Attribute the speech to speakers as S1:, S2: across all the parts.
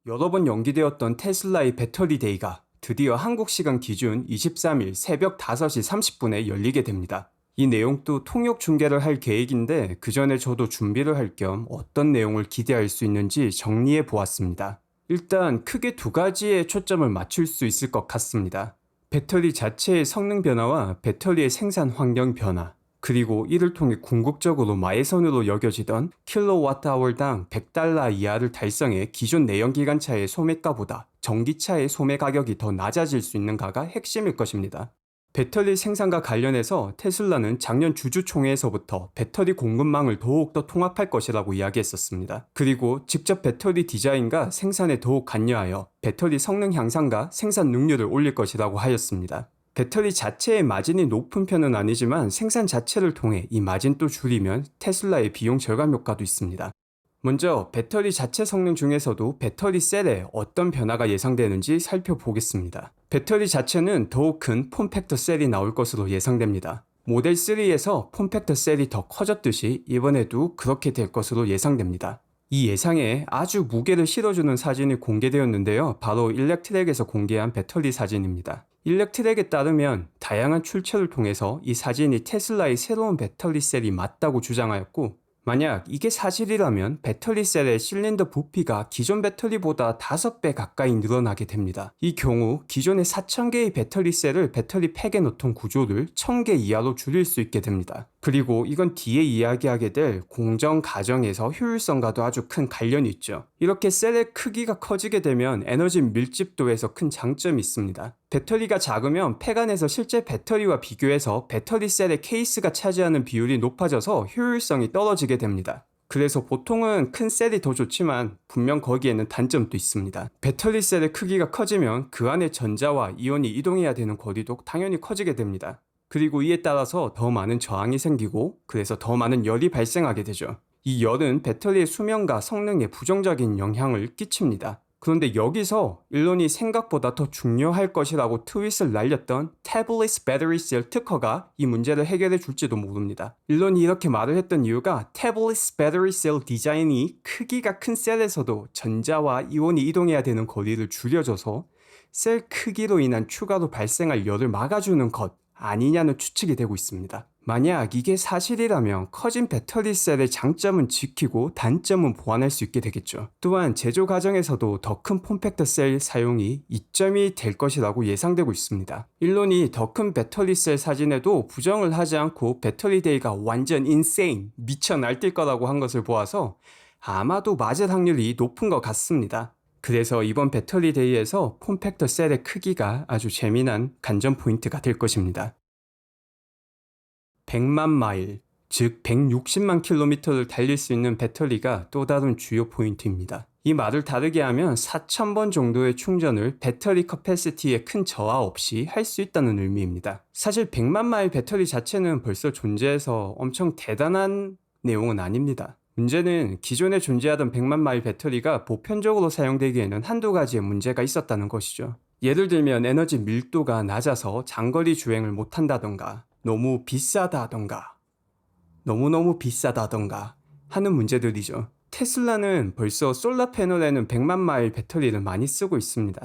S1: 여러 번 연기되었던 테슬라의 배터리 데이가 드디어 한국 시간 기준 23일 새벽 5시 30분에 열리게 됩니다. 이 내용도 통역 중계를 할 계획인데 그 전에 저도 준비를 할 겸 어떤 내용을 기대할 수 있는지 정리해 보았습니다. 일단 크게 두 가지에 초점을 맞출 수 있을 것 같습니다. 배터리 자체의 성능 변화와 배터리의 생산 환경 변화, 그리고 이를 통해 궁극적으로 마해선으로 여겨지던 킬로와트아워당 100달러 이하를 달성해 기존 내연기관차의 소매가보다 전기차의 소매 가격이 더 낮아질 수 있는가가 핵심일 것입니다. 배터리 생산과 관련해서 테슬라는 작년 주주총회에서부터 배터리 공급망을 더욱더 통합할 것이라고 이야기했었습니다. 그리고 직접 배터리 디자인과 생산에 더욱 관여하여 배터리 성능 향상과 생산 능률을 올릴 것이라고 하였습니다. 배터리 자체의 마진이 높은 편은 아니지만 생산 자체를 통해 이 마진도 줄이면 테슬라의 비용 절감 효과도 있습니다. 먼저 배터리 자체 성능 중에서도 배터리 셀에 어떤 변화가 예상되는지 살펴보겠습니다. 배터리 자체는 더욱 큰 폼팩터 셀이 나올 것으로 예상됩니다. 모델 3에서 폼팩터 셀이 더 커졌듯이 이번에도 그렇게 될 것으로 예상됩니다. 이 예상에 아주 무게를 실어주는 사진이 공개되었는데요. 바로 일렉트랙에서 공개한 배터리 사진입니다. 일렉트랙에 따르면 다양한 출처를 통해서 이 사진이 테슬라의 새로운 배터리 셀이 맞다고 주장하였고, 만약 이게 사실이라면 배터리 셀의 실린더 부피가 기존 배터리보다 5배 가까이 늘어나게 됩니다. 이 경우 기존의 4000개의 배터리 셀을 배터리 팩에 넣던 구조를 1000개 이하로 줄일 수 있게 됩니다. 그리고 이건 뒤에 이야기하게 될 공정 과정에서 효율성과도 아주 큰 관련이 있죠. 이렇게 셀의 크기가 커지게 되면 에너지 밀집도에서 큰 장점이 있습니다. 배터리가 작으면 팩 안에서 실제 배터리와 비교해서 배터리 셀의 케이스가 차지하는 비율이 높아져서 효율성이 떨어지게 됩니다. 그래서 보통은 큰 셀이 더 좋지만 분명 거기에는 단점도 있습니다. 배터리 셀의 크기가 커지면 그 안에 전자와 이온이 이동해야 되는 거리도 당연히 커지게 됩니다. 그리고 이에 따라서 더 많은 저항이 생기고 그래서 더 많은 열이 발생하게 되죠. 이 열은 배터리의 수명과 성능에 부정적인 영향을 끼칩니다. 그런데 여기서 일론이 생각보다 더 중요할 것이라고 트윗을 날렸던 Tabless Battery Cell 특허가 이 문제를 해결해 줄지도 모릅니다. 일론이 이렇게 말을 했던 이유가 Tabless Battery Cell 디자인이 크기가 큰 셀에서도 전자와 이온이 이동해야 되는 거리를 줄여줘서 셀 크기로 인한 추가로 발생할 열을 막아주는 것 아니냐는 추측이 되고 있습니다. 만약 이게 사실이라면 커진 배터리 셀의 장점은 지키고 단점은 보완할 수 있게 되겠죠. 또한 제조 과정에서도 더 큰 폼팩터 셀 사용이 이점이 될 것이라고 예상되고 있습니다. 일론이 더 큰 배터리 셀 사진에도 부정을 하지 않고 배터리 데이가 완전 인세인, 미쳐 날뛸 거라고 한 것을 보아서 아마도 맞을 확률이 높은 것 같습니다. 그래서 이번 배터리 데이에서 폼팩터 셀의 크기가 아주 재미난 관전 포인트가 될 것입니다. 100만 마일, 즉 160만 킬로미터를 달릴 수 있는 배터리가 또 다른 주요 포인트입니다. 이 말을 다르게 하면 4000번 정도의 충전을 배터리 커패시티에 큰 저하 없이 할 수 있다는 의미입니다. 사실 100만 마일 배터리 자체는 벌써 존재해서 엄청 대단한 내용은 아닙니다. 문제는 기존에 존재하던 100만 마일 배터리가 보편적으로 사용되기에는 한두 가지의 문제가 있었다는 것이죠. 예를 들면 에너지 밀도가 낮아서 장거리 주행을 못한다던가, 너무 비싸다던가, 너무너무 비싸다던가 하는 문제들이죠. 테슬라는 벌써 솔라 패널에는 100만 마일 배터리를 많이 쓰고 있습니다.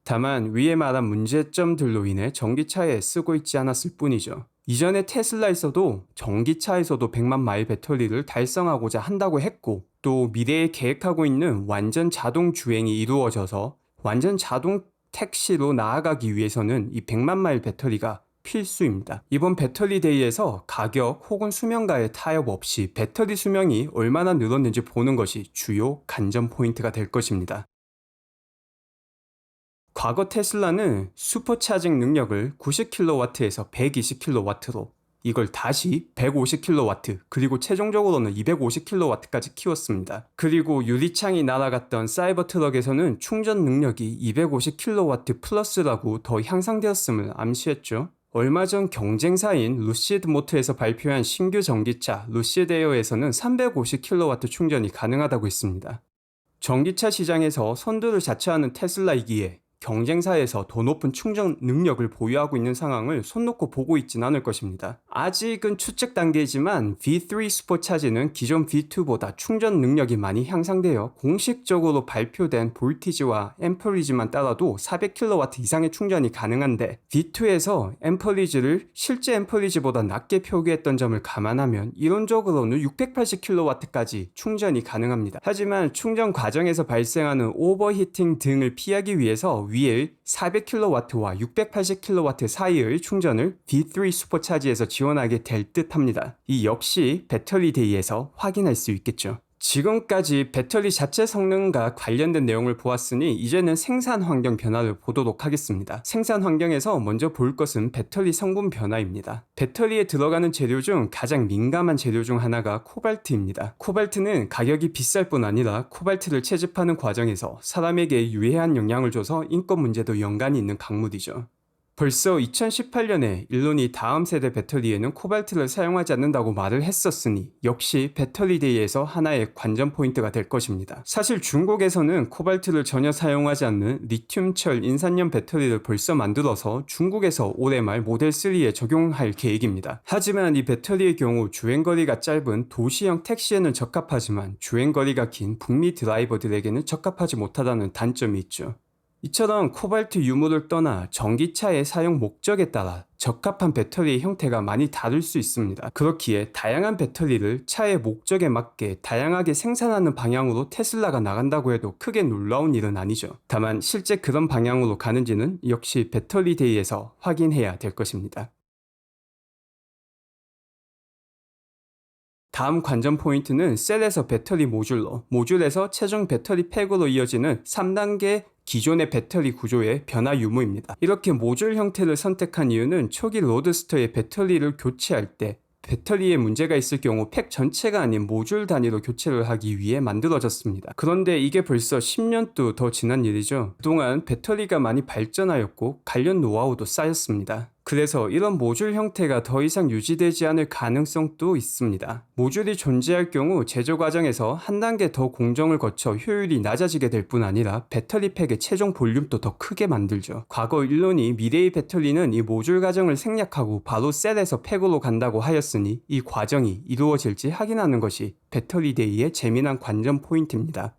S1: 다만 위에 말한 문제점들로 인해 전기차에 쓰고 있지 않았을 뿐이죠. 이전에 테슬라에서도 전기차에서도 100만 마일 배터리를 달성하고자 한다고 했고, 또 미래에 계획하고 있는 완전 자동 주행이 이루어져서 완전 자동 택시로 나아가기 위해서는 이 100만 마일 배터리가 필수입니다. 이번 배터리 데이에서 가격 혹은 수명과의 타협 없이 배터리 수명이 얼마나 늘었는지 보는 것이 주요 관전 포인트가 될 것입니다. 과거 테슬라는 슈퍼차징 능력을 90kW에서 120kW로, 이걸 다시 150kW, 그리고 최종적으로는 250kW까지 키웠습니다. 그리고 유리창이 날아갔던 사이버 트럭에서는 충전 능력이 250kW 플러스라고 더 향상되었음을 암시했죠. 얼마 전 경쟁사인 루시드 모터에서 발표한 신규 전기차 루시드 에어에서는 350kW 충전이 가능하다고 했습니다. 전기차 시장에서 선두를 자처하는 테슬라이기에 경쟁사에서 더 높은 충전 능력을 보유하고 있는 상황을 손 놓고 보고 있진 않을 것입니다. 아직은 추측 단계이지만 V3 슈퍼차지는 기존 V2보다 충전 능력이 많이 향상되어 공식적으로 발표된 볼티지와 앰퍼리지만 따라도 400kW 이상의 충전이 가능한데, V2에서 앰퍼리지를 실제 앰퍼리지보다 낮게 표기했던 점을 감안하면 이론적으로는 680kW까지 충전이 가능합니다. 하지만 충전 과정에서 발생하는 오버히팅 등을 피하기 위해서 위에 400kW와 680kW 사이의 충전을 V3 슈퍼차지에서 지원하게 될 듯합니다. 이 역시 배터리데이에서 확인할 수 있겠죠. 지금까지 배터리 자체 성능과 관련된 내용을 보았으니 이제는 생산 환경 변화를 보도록 하겠습니다. 생산 환경에서 먼저 볼 것은 배터리 성분 변화입니다. 배터리에 들어가는 재료 중 가장 민감한 재료 중 하나가 코발트입니다. 코발트는 가격이 비쌀 뿐 아니라 코발트를 채집하는 과정에서 사람에게 유해한 영향을 줘서 인권 문제도 연관이 있는 광물이죠. 벌써 2018년에 일론이 다음 세대 배터리에는 코발트를 사용하지 않는다고 말을 했었으니 역시 배터리데이에서 하나의 관전 포인트가 될 것입니다. 사실 중국에서는 코발트를 전혀 사용하지 않는 리튬철 인산염 배터리를 벌써 만들어서 중국에서 올해 말 모델 3에 적용할 계획입니다. 하지만 이 배터리의 경우 주행거리가 짧은 도시형 택시에는 적합하지만 주행거리가 긴 북미 드라이버들에게는 적합하지 못하다는 단점이 있죠. 이처럼 코발트 유무를 떠나 전기차의 사용 목적에 따라 적합한 배터리의 형태가 많이 다를 수 있습니다. 그렇기에 다양한 배터리를 차의 목적에 맞게 다양하게 생산하는 방향으로 테슬라가 나간다고 해도 크게 놀라운 일은 아니죠. 다만 실제 그런 방향으로 가는지는 역시 배터리데이에서 확인해야 될 것입니다. 다음 관전 포인트는 셀에서 배터리 모듈로, 모듈에서 최종 배터리 팩으로 이어지는 3단계 기존의 배터리 구조의 변화 유무입니다. 이렇게 모듈 형태를 선택한 이유는 초기 로드스터의 배터리를 교체할 때 배터리에 문제가 있을 경우 팩 전체가 아닌 모듈 단위로 교체를 하기 위해 만들어졌습니다. 그런데 이게 벌써 10년도 더 지난 일이죠. 그동안 배터리가 많이 발전하였고 관련 노하우도 쌓였습니다. 그래서 이런 모듈 형태가 더 이상 유지되지 않을 가능성도 있습니다. 모듈이 존재할 경우 제조 과정에서 한 단계 더 공정을 거쳐 효율이 낮아지게 될 뿐 아니라 배터리 팩의 최종 볼륨도 더 크게 만들죠. 과거 일론이 미래의 배터리는 이 모듈 과정을 생략하고 바로 셀에서 팩으로 간다고 하였으니 이 과정이 이루어질지 확인하는 것이 배터리데이의 재미난 관전 포인트입니다.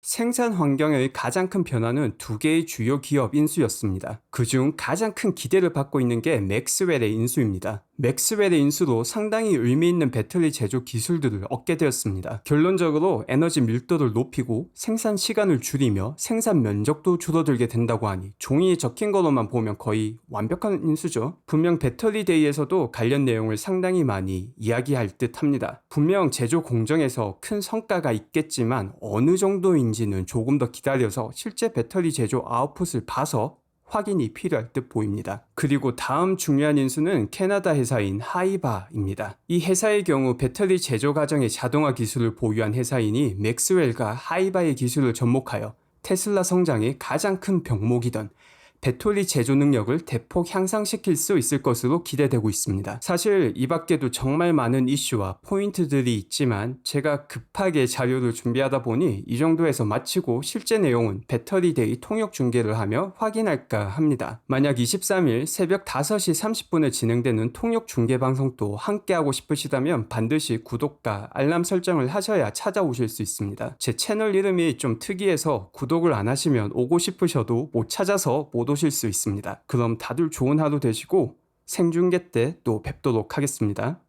S1: 생산 환경의 가장 큰 변화는 두 개의 주요 기업 인수였습니다. 그중 가장 큰 기대를 받고 있는 게 맥스웰의 인수입니다. 맥스웰의 인수로 상당히 의미 있는 배터리 제조 기술들을 얻게 되었습니다. 결론적으로 에너지 밀도를 높이고 생산 시간을 줄이며 생산 면적도 줄어들게 된다고 하니 종이에 적힌 것로만 보면 거의 완벽한 인수죠. 분명 배터리데이에서도 관련 내용을 상당히 많이 이야기할 듯 합니다. 분명 제조 공정에서 큰 성과가 있겠지만 어느 정도인지는 조금 더 기다려서 실제 배터리 제조 아웃풋을 봐서 확인이 필요할 듯 보입니다. 그리고 다음 중요한 인수는 캐나다 회사인 하이바입니다. 이 회사의 경우 배터리 제조 과정의 자동화 기술을 보유한 회사이니 맥스웰과 하이바의 기술을 접목하여 테슬라 성장의 가장 큰 병목이던 배터리 제조 능력을 대폭 향상시킬 수 있을 것으로 기대되고 있습니다. 사실 이 밖에도 정말 많은 이슈와 포인트들이 있지만 제가 급하게 자료를 준비하다 보니 이 정도에서 마치고 실제 내용은 배터리데이 통역 중계를 하며 확인할까 합니다. 만약 23일 새벽 5시 30분에 진행되는 통역 중계 방송도 함께하고 싶으시다면 반드시 구독과 알람 설정을 하셔야 찾아오실 수 있습니다. 제 채널 이름이 좀 특이해서 구독을 안 하시면 오고 싶으셔도 못 찾아서 못 오실 수 있습니다. 그럼 다들 좋은 하루 되시고 생중계 때 또 뵙도록 하겠습니다.